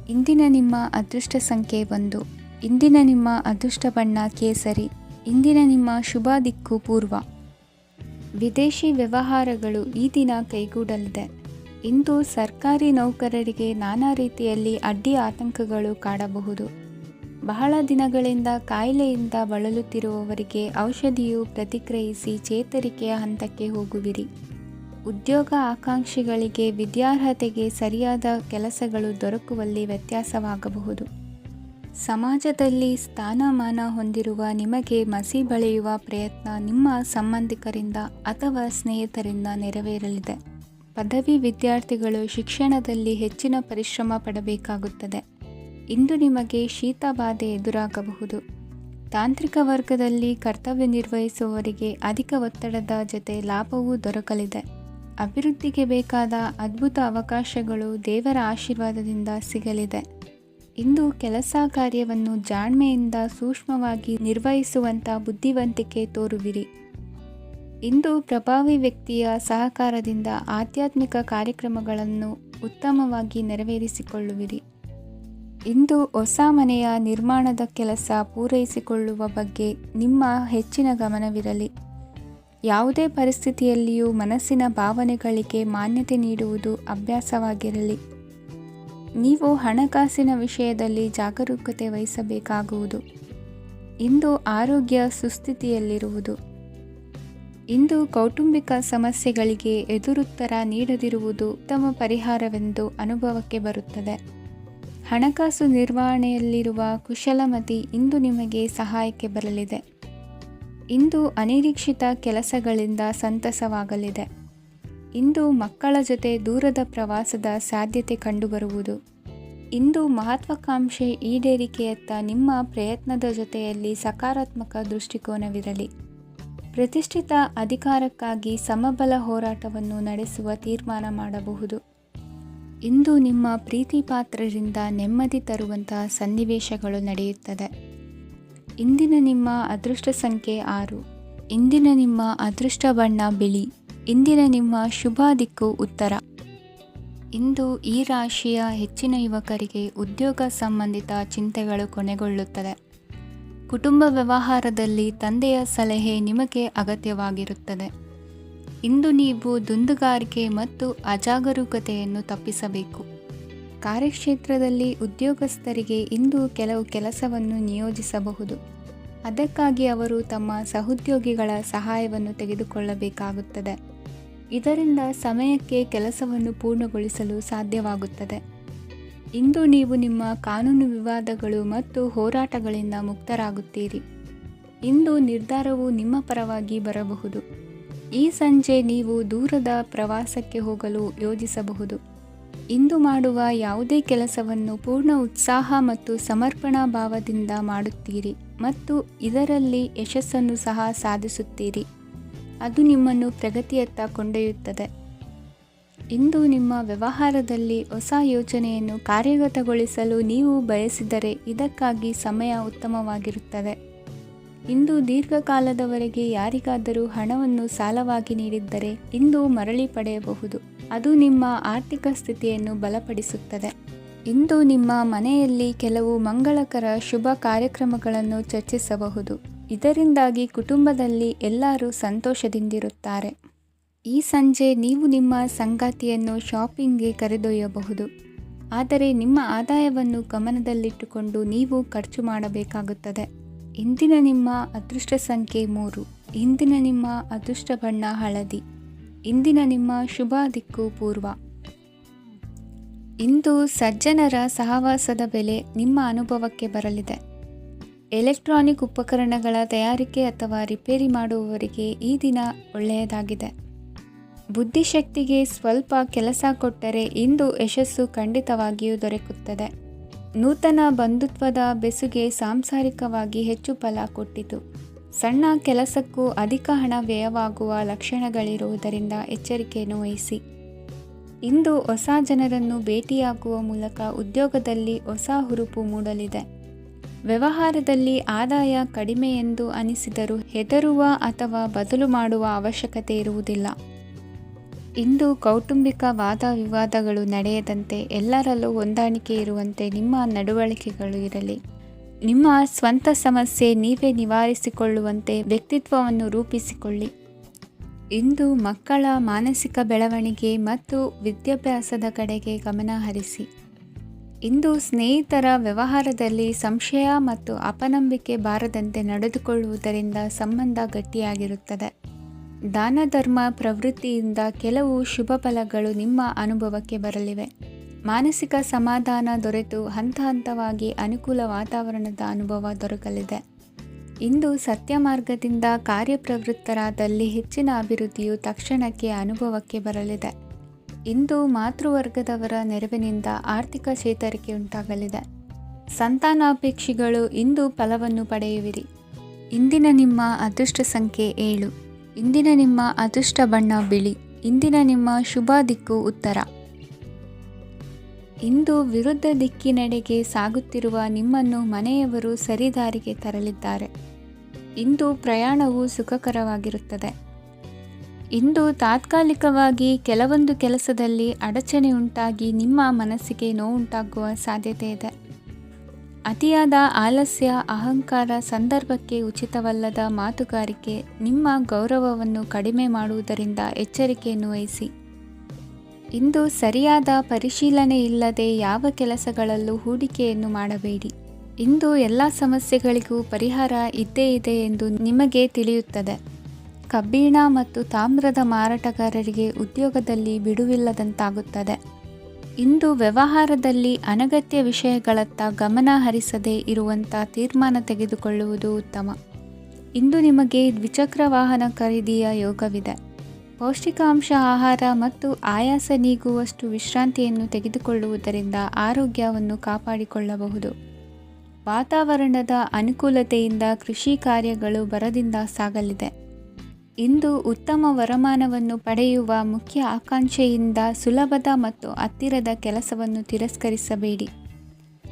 ಇಂದಿನ ನಿಮ್ಮ ಅದೃಷ್ಟ ಸಂಖ್ಯೆ 1. ಇಂದಿನ ನಿಮ್ಮ ಅದೃಷ್ಟ ಬಣ್ಣ ಕೇಸರಿ. ಇಂದಿನ ನಿಮ್ಮ ಶುಭ ದಿಕ್ಕು ಪೂರ್ವ. ವಿದೇಶಿ ವ್ಯವಹಾರಗಳು ಈ ದಿನ ಕೈಗೂಡಲಿದೆ. ಇಂದು ಸರ್ಕಾರಿ ನೌಕರರಿಗೆ ನಾನಾ ರೀತಿಯಲ್ಲಿ ಅಡ್ಡಿ ಆತಂಕಗಳು ಕಾಡಬಹುದು. ಬಹಳ ದಿನಗಳಿಂದ ಕಾಯಿಲೆಯಿಂದ ಬಳಲುತ್ತಿರುವವರಿಗೆ ಔಷಧಿಯು ಪ್ರತಿಕ್ರಿಯಿಸಿ ಚೇತರಿಕೆಯ ಹಂತಕ್ಕೆ ಹೋಗುವಿರಿ. ಉದ್ಯೋಗ ಆಕಾಂಕ್ಷಿಗಳಿಗೆ ವಿದ್ಯಾರ್ಹತೆಗೆ ಸರಿಯಾದ ಕೆಲಸಗಳು ದೊರಕುವಲ್ಲಿ ವ್ಯತ್ಯಾಸವಾಗಬಹುದು. ಸಮಾಜದಲ್ಲಿ ಸ್ಥಾನಮಾನ ಹೊಂದಿರುವ ನಿಮಗೆ ಮಸಿ ಬಳಿಯುವ ಪ್ರಯತ್ನ ನಿಮ್ಮ ಸಂಬಂಧಿಕರಿಂದ ಅಥವಾ ಸ್ನೇಹಿತರಿಂದ ನೆರವೇರಲಿದೆ. ಪದವಿ ವಿದ್ಯಾರ್ಥಿಗಳು ಶಿಕ್ಷಣದಲ್ಲಿ ಹೆಚ್ಚಿನ ಪರಿಶ್ರಮ ಪಡಬೇಕಾಗುತ್ತದೆ. ಇಂದು ನಿಮಗೆ ಶೀತ ಬಾಧೆ ಎದುರಾಗಬಹುದು. ತಾಂತ್ರಿಕ ವರ್ಗದಲ್ಲಿ ಕರ್ತವ್ಯ ನಿರ್ವಹಿಸುವವರಿಗೆ ಅಧಿಕ ಒತ್ತಡದ ಜೊತೆ ಲಾಭವೂ ದೊರಕಲಿದೆ. ಅಭಿವೃದ್ಧಿಗೆ ಬೇಕಾದ ಅದ್ಭುತ ಅವಕಾಶಗಳು ದೇವರ ಆಶೀರ್ವಾದದಿಂದ ಸಿಗಲಿದೆ. ಇಂದು ಕೆಲಸ ಕಾರ್ಯವನ್ನು ಜಾಣ್ಮೆಯಿಂದ ಸೂಕ್ಷ್ಮವಾಗಿ ನಿರ್ವಹಿಸುವಂಥ ಬುದ್ಧಿವಂತಿಕೆ ತೋರುವಿರಿ. ಇಂದು ಪ್ರಭಾವಿ ವ್ಯಕ್ತಿಯ ಸಹಕಾರದಿಂದ ಆಧ್ಯಾತ್ಮಿಕ ಕಾರ್ಯಕ್ರಮಗಳನ್ನು ಉತ್ತಮವಾಗಿ ನೆರವೇರಿಸಿಕೊಳ್ಳುವಿರಿ. ಇಂದು ಹೊಸ ಮನೆಯ ನಿರ್ಮಾಣದ ಕೆಲಸ ಪೂರೈಸಿಕೊಳ್ಳುವ ಬಗ್ಗೆ ನಿಮ್ಮ ಹೆಚ್ಚಿನ ಗಮನವಿರಲಿ. ಯಾವುದೇ ಪರಿಸ್ಥಿತಿಯಲ್ಲಿಯೂ ಮನಸ್ಸಿನ ಭಾವನೆಗಳಿಗೆ ಮಾನ್ಯತೆ ನೀಡುವುದು ಅಭ್ಯಾಸವಾಗಿರಲಿ. ನೀವು ಹಣಕಾಸಿನ ವಿಷಯದಲ್ಲಿ ಜಾಗರೂಕತೆ ವಹಿಸಬೇಕಾಗುವುದು. ಇಂದು ಆರೋಗ್ಯ ಸುಸ್ಥಿತಿಯಲ್ಲಿರುವುದು. ಇಂದು ಕೌಟುಂಬಿಕ ಸಮಸ್ಯೆಗಳಿಗೆ ಎದುರುತ್ತರ ನೀಡದಿರುವುದು ಉತ್ತಮ ಪರಿಹಾರವೆಂದು ಅನುಭವಕ್ಕೆ ಬರುತ್ತದೆ. ಹಣಕಾಸು ನಿರ್ವಹಣೆಯಲ್ಲಿರುವ ಕುಶಲಮತಿ ಇಂದು ನಿಮಗೆ ಸಹಾಯಕ್ಕೆ ಬರಲಿದೆ. ಇಂದು ಅನಿರೀಕ್ಷಿತ ಕೆಲಸಗಳಿಂದ ಸಂತಸವಾಗಲಿದೆ. ಇಂದು ಮಕ್ಕಳ ಜೊತೆ ದೂರದ ಪ್ರವಾಸದ ಸಾಧ್ಯತೆ ಕಂಡುಬರುವುದು. ಇಂದು ಮಹತ್ವಾಕಾಂಕ್ಷೆ ಈಡೇರಿಕೆಯತ್ತ ನಿಮ್ಮ ಪ್ರಯತ್ನದ ಜೊತೆಯಲ್ಲಿ ಸಕಾರಾತ್ಮಕ ದೃಷ್ಟಿಕೋನವಿರಲಿ. ಪ್ರತಿಷ್ಠಿತ ಅಧಿಕಾರಕ್ಕಾಗಿ ಸಮಬಲ ಹೋರಾಟವನ್ನು ನಡೆಸುವ ತೀರ್ಮಾನ ಮಾಡಬಹುದು. ಇಂದು ನಿಮ್ಮ ಪ್ರೀತಿ ಪಾತ್ರರಿಂದ ನೆಮ್ಮದಿ ತರುವಂತಹ ಸನ್ನಿವೇಶಗಳು ನಡೆಯುತ್ತದೆ. ಇಂದಿನ ನಿಮ್ಮ ಅದೃಷ್ಟ ಸಂಖ್ಯೆ 6. ಇಂದಿನ ನಿಮ್ಮ ಅದೃಷ್ಟ ಬಣ್ಣ ಬಿಳಿ. ಇಂದಿನ ನಿಮ್ಮ ಶುಭ ದಿಕ್ಕು ಉತ್ತರ. ಇಂದು ಈ ರಾಶಿಯ ಹೆಚ್ಚಿನ ಯುವಕರಿಗೆ ಉದ್ಯೋಗ ಸಂಬಂಧಿತ ಚಿಂತೆಗಳು ಕೊನೆಗೊಳ್ಳುತ್ತದೆ. ಕುಟುಂಬ ವ್ಯವಹಾರದಲ್ಲಿ ತಂದೆಯ ಸಲಹೆ ನಿಮಗೆ ಅಗತ್ಯವಾಗಿರುತ್ತದೆ. ಇಂದು ನೀವು ದುಂದುಗಾರಿಕೆ ಮತ್ತು ಅಜಾಗರೂಕತೆಯನ್ನು ತಪ್ಪಿಸಬೇಕು. ಕಾರ್ಯಕ್ಷೇತ್ರದಲ್ಲಿ ಉದ್ಯೋಗಸ್ಥರಿಗೆ ಇಂದು ಕೆಲವು ಕೆಲಸವನ್ನು ನಿಯೋಜಿಸಬಹುದು. ಅದಕ್ಕಾಗಿ ಅವರು ತಮ್ಮ ಸಹೋದ್ಯೋಗಿಗಳ ಸಹಾಯವನ್ನು ತೆಗೆದುಕೊಳ್ಳಬೇಕಾಗುತ್ತದೆ. ಇದರಿಂದ ಸಮಯಕ್ಕೆ ಕೆಲಸವನ್ನು ಪೂರ್ಣಗೊಳಿಸಲು ಸಾಧ್ಯವಾಗುತ್ತದೆ. ಇಂದು ನೀವು ನಿಮ್ಮ ಕಾನೂನು ವಿವಾದಗಳು ಮತ್ತು ಹೋರಾಟಗಳಿಂದ ಮುಕ್ತರಾಗುತ್ತೀರಿ. ಇಂದು ನಿರ್ಧಾರವು ನಿಮ್ಮ ಪರವಾಗಿ ಬರಬಹುದು. ಈ ಸಂಜೆ ನೀವು ದೂರದ ಪ್ರವಾಸಕ್ಕೆ ಹೋಗಲು ಯೋಜಿಸಬಹುದು. ಇಂದು ಮಾಡುವ ಯಾವುದೇ ಕೆಲಸವನ್ನು ಪೂರ್ಣ ಉತ್ಸಾಹ ಮತ್ತು ಸಮರ್ಪಣಾ ಭಾವದಿಂದ ಮಾಡುತ್ತೀರಿ ಮತ್ತು ಇದರಲ್ಲಿ ಯಶಸ್ಸನ್ನು ಸಹ ಸಾಧಿಸುತ್ತೀರಿ. ಅದು ನಿಮ್ಮನ್ನು ಪ್ರಗತಿಯತ್ತ ಕೊಂಡೊಯ್ಯುತ್ತದೆ. ಇಂದು ನಿಮ್ಮ ವ್ಯವಹಾರದಲ್ಲಿ ಹೊಸ ಯೋಜನೆಯನ್ನು ಕಾರ್ಯಗತಗೊಳಿಸಲು ನೀವು ಬಯಸಿದರೆ ಇದಕ್ಕಾಗಿ ಸಮಯ ಉತ್ತಮವಾಗಿರುತ್ತದೆ. ಇಂದು ದೀರ್ಘಕಾಲದವರೆಗೆ ಯಾರಿಗಾದರೂ ಹಣವನ್ನು ಸಾಲವಾಗಿ ನೀಡಿದ್ದರೆ ಇಂದು ಮರಳಿ ಪಡೆಯಬಹುದು. ಅದು ನಿಮ್ಮ ಆರ್ಥಿಕ ಸ್ಥಿತಿಯನ್ನು ಬಲಪಡಿಸುತ್ತದೆ. ಇಂದು ನಿಮ್ಮ ಮನೆಯಲ್ಲಿ ಕೆಲವು ಮಂಗಳಕರ ಶುಭ ಕಾರ್ಯಕ್ರಮಗಳನ್ನು ಚರ್ಚಿಸಬಹುದು. ಇದರಿಂದಾಗಿ ಕುಟುಂಬದಲ್ಲಿ ಎಲ್ಲರೂ ಸಂತೋಷದಿಂದಿರುತ್ತಾರೆ. ಈ ಸಂಜೆ ನೀವು ನಿಮ್ಮ ಸಂಗಾತಿಯನ್ನು ಶಾಪಿಂಗ್ಗೆ ಕರೆದೊಯ್ಯಬಹುದು. ಆದರೆ ನಿಮ್ಮ ಆದಾಯವನ್ನು ಗಮನದಲ್ಲಿಟ್ಟುಕೊಂಡು ನೀವು ಖರ್ಚು ಮಾಡಬೇಕಾಗುತ್ತದೆ. ಇಂದಿನ ನಿಮ್ಮ ಅದೃಷ್ಟ ಸಂಖ್ಯೆ 3. ಇಂದಿನ ನಿಮ್ಮ ಅದೃಷ್ಟ ಬಣ್ಣ ಹಳದಿ. ಇಂದಿನ ನಿಮ್ಮ ಶುಭ ದಿಕ್ಕು ಪೂರ್ವ. ಇಂದು ಸಜ್ಜನರ ಸಹವಾಸದ ಬೆಲೆ ನಿಮ್ಮ ಅನುಭವಕ್ಕೆ ಬರಲಿದೆ. ಎಲೆಕ್ಟ್ರಾನಿಕ್ ಉಪಕರಣಗಳ ತಯಾರಿಕೆ ಅಥವಾ ರಿಪೇರಿ ಮಾಡುವವರಿಗೆ ಈ ದಿನ ಒಳ್ಳೆಯದಾಗಿದೆ. ಬುದ್ಧಿಶಕ್ತಿಗೆ ಸ್ವಲ್ಪ ಕೆಲಸ ಕೊಟ್ಟರೆ ಇಂದು ಯಶಸ್ಸು ಖಂಡಿತವಾಗಿಯೂ ದೊರಕುತ್ತದೆ. ನೂತನ ಬಂಧುತ್ವದ ಬೆಸುಗೆ ಸಾಂಸಾರಿಕವಾಗಿ ಹೆಚ್ಚು ಫಲ ಕೊಟ್ಟಿತು. ಸಣ್ಣ ಕೆಲಸಕ್ಕೂ ಅಧಿಕ ಹಣ ವ್ಯಯವಾಗುವ ಲಕ್ಷಣಗಳಿರುವುದರಿಂದ ಎಚ್ಚರಿಕೆಯನ್ನು ವಹಿಸಿ. ಇಂದು ಹೊಸ ಜನರನ್ನು ಭೇಟಿಯಾಗುವ ಮೂಲಕ ಉದ್ಯೋಗದಲ್ಲಿ ಹೊಸ ಹುರುಪು ಮೂಡಲಿದೆ. ವ್ಯವಹಾರದಲ್ಲಿ ಆದಾಯ ಕಡಿಮೆ ಎಂದು ಅನಿಸಿದರೂ ಹೆದರುವ ಅಥವಾ ಬದಲು ಮಾಡುವ ಅವಶ್ಯಕತೆ ಇರುವುದಿಲ್ಲ. ಇಂದು ಕೌಟುಂಬಿಕ ವಾದ ವಿವಾದಗಳು ನಡೆಯದಂತೆ ಎಲ್ಲರಲ್ಲೂ ಹೊಂದಾಣಿಕೆ ಇರುವಂತೆ ನಿಮ್ಮ ನಡವಳಿಕೆಗಳು ಇರಲಿ. ನಿಮ್ಮ ಸ್ವಂತ ಸಮಸ್ಯೆ ನೀವೇ ನಿವಾರಿಸಿಕೊಳ್ಳುವಂತೆ ವ್ಯಕ್ತಿತ್ವವನ್ನು ರೂಪಿಸಿಕೊಳ್ಳಿ. ಇಂದು ಮಕ್ಕಳ ಮಾನಸಿಕ ಬೆಳವಣಿಗೆ ಮತ್ತು ವಿದ್ಯಾಭ್ಯಾಸದ ಕಡೆಗೆ ಗಮನ ಹರಿಸಿ. ಇಂದು ಸ್ನೇಹಿತರ ವ್ಯವಹಾರದಲ್ಲಿ ಸಂಶಯ ಮತ್ತು ಅಪನಂಬಿಕೆ ಬಾರದಂತೆ ನಡೆದುಕೊಳ್ಳುವುದರಿಂದ ಸಂಬಂಧ ಗಟ್ಟಿಯಾಗಿರುತ್ತದೆ. ದಾನ ಧರ್ಮ ಪ್ರವೃತ್ತಿಯಿಂದ ಕೆಲವು ಶುಭ ಫಲಗಳು ನಿಮ್ಮ ಅನುಭವಕ್ಕೆ ಬರಲಿವೆ. ಮಾನಸಿಕ ಸಮಾಧಾನ ದೊರೆತು ಹಂತ ಹಂತವಾಗಿ ಅನುಕೂಲ ವಾತಾವರಣದ ಅನುಭವ ದೊರಕಲಿದೆ. ಇಂದು ಸತ್ಯ ಮಾರ್ಗದಿಂದ ಕಾರ್ಯಪ್ರವೃತ್ತರಾದಲ್ಲಿ ಹೆಚ್ಚಿನ ಅಭಿವೃದ್ಧಿಯು ತಕ್ಷಣಕ್ಕೆ ಅನುಭವಕ್ಕೆ ಬರಲಿದೆ. ಇಂದು ಮಾತೃವರ್ಗದವರ ನೆರವಿನಿಂದ ಆರ್ಥಿಕ ಚೇತರಿಕೆ ಉಂಟಾಗಲಿದೆ. ಸಂತಾನಾಪೇಕ್ಷಿಗಳು ಇಂದು ಫಲವನ್ನು ಪಡೆಯುವಿರಿ. ಇಂದಿನ ನಿಮ್ಮ ಅದೃಷ್ಟ ಸಂಖ್ಯೆ 7. ಇಂದಿನ ನಿಮ್ಮ ಅದೃಷ್ಟ ಬಣ್ಣ ಬಿಳಿ. ಇಂದಿನ ನಿಮ್ಮ ಶುಭ ದಿಕ್ಕು ಉತ್ತರ. ಇಂದು ವಿರುದ್ಧ ದಿಕ್ಕಿನೆಡೆಗೆ ಸಾಗುತ್ತಿರುವ ನಿಮ್ಮನ್ನು ಮನೆಯವರು ಸರಿದಾರಿಗೆ ತರಲಿದ್ದಾರೆ. ಇಂದು ಪ್ರಯಾಣವು ಸುಖಕರವಾಗಿರುತ್ತದೆ. ಇಂದು ತಾತ್ಕಾಲಿಕವಾಗಿ ಕೆಲವೊಂದು ಕೆಲಸದಲ್ಲಿ ಅಡಚಣೆ ಉಂಟಾಗಿ ನಿಮ್ಮ ಮನಸ್ಸಿಗೆ ನೋವುಂಟಾಗುವ ಸಾಧ್ಯತೆ ಇದೆ. ಅತಿಯಾದ ಆಲಸ್ಯ, ಅಹಂಕಾರ, ಸಂದರ್ಭಕ್ಕೆ ಉಚಿತವಲ್ಲದ ಮಾತುಗಾರಿಕೆ ನಿಮ್ಮ ಗೌರವವನ್ನು ಕಡಿಮೆ ಮಾಡುವುದರಿಂದ ಎಚ್ಚರಿಕೆಯನ್ನು ವಹಿಸಿ. ಇಂದು ಸರಿಯಾದ ಪರಿಶೀಲನೆ ಇಲ್ಲದೆ ಯಾವ ಕೆಲಸಗಳಲ್ಲೂ ಹೂಡಿಕೆಯನ್ನು ಮಾಡಬೇಡಿ. ಇಂದು ಎಲ್ಲ ಸಮಸ್ಯೆಗಳಿಗೂ ಪರಿಹಾರ ಇದ್ದೇ ಇದೆ ಎಂದು ನಿಮಗೆ ತಿಳಿಯುತ್ತದೆ. ಕಬ್ಬಿಣ ಮತ್ತು ತಾಮ್ರದ ಮಾರಾಟಗಾರರಿಗೆ ಉದ್ಯೋಗದಲ್ಲಿ ಬಿಡುವಿಲ್ಲದಂತಾಗುತ್ತದೆ. ಇಂದು ವ್ಯವಹಾರದಲ್ಲಿ ಅನಗತ್ಯ ವಿಷಯಗಳತ್ತ ಗಮನ ಹರಿಸದೇ ಇರುವಂಥ ತೀರ್ಮಾನ ತೆಗೆದುಕೊಳ್ಳುವುದು ಉತ್ತಮ. ಇಂದು ನಿಮಗೆ ದ್ವಿಚಕ್ರ ವಾಹನ ಖರೀದಿಯ ಯೋಗವಿದೆ. ಪೌಷ್ಟಿಕಾಂಶ ಆಹಾರ ಮತ್ತು ಆಯಾಸ ನೀಗುವಷ್ಟು ವಿಶ್ರಾಂತಿಯನ್ನು ತೆಗೆದುಕೊಳ್ಳುವುದರಿಂದ ಆರೋಗ್ಯವನ್ನು ಕಾಪಾಡಿಕೊಳ್ಳಬಹುದು. ವಾತಾವರಣದ ಅನುಕೂಲತೆಯಿಂದ ಕೃಷಿ ಕಾರ್ಯಗಳು ಭರದಿಂದ ಸಾಗಲಿದೆ. ಇಂದು ಉತ್ತಮ ವರಮಾನವನ್ನು ಪಡೆಯುವ ಮುಖ್ಯ ಆಕಾಂಕ್ಷೆಯಿಂದ ಸುಲಭದ ಮತ್ತು ಹತ್ತಿರದ ಕೆಲಸವನ್ನು ತಿರಸ್ಕರಿಸಬೇಡಿ.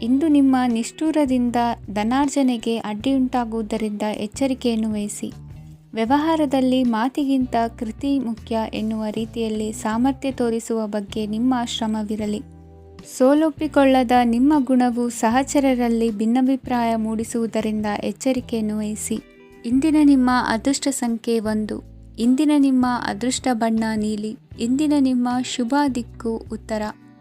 ಇಂದು ನಿಮ್ಮ ನಿಷ್ಠುರದಿಂದ ಧನಾರ್ಜನೆಗೆ ಅಡ್ಡಿಯುಂಟಾಗುವುದರಿಂದ ಎಚ್ಚರಿಕೆಯನ್ನು ವಹಿಸಿ. ವ್ಯವಹಾರದಲ್ಲಿ ಮಾತಿಗಿಂತ ಕೃತಿ ಮುಖ್ಯ ಎನ್ನುವ ರೀತಿಯಲ್ಲಿ ಸಾಮರ್ಥ್ಯ ತೋರಿಸುವ ಬಗ್ಗೆ ನಿಮ್ಮ ಶ್ರಮವಿರಲಿ. ಸೋಲೊಪ್ಪಿಕೊಳ್ಳದ ನಿಮ್ಮ ಗುಣವು ಸಹಚರರಲ್ಲಿ ಭಿನ್ನಾಭಿಪ್ರಾಯ ಮೂಡಿಸುವುದರಿಂದ ಎಚ್ಚರಿಕೆಯನ್ನು ವಹಿಸಿ. ಇಂದಿನ ನಿಮ್ಮ ಅದೃಷ್ಟ ಸಂಖ್ಯೆ 1. ಇಂದಿನ ನಿಮ್ಮ ಅದೃಷ್ಟ ಬಣ್ಣ ನೀಲಿ. ಇಂದಿನ ನಿಮ್ಮ ಶುಭ ದಿಕ್ಕು ಉತ್ತರ.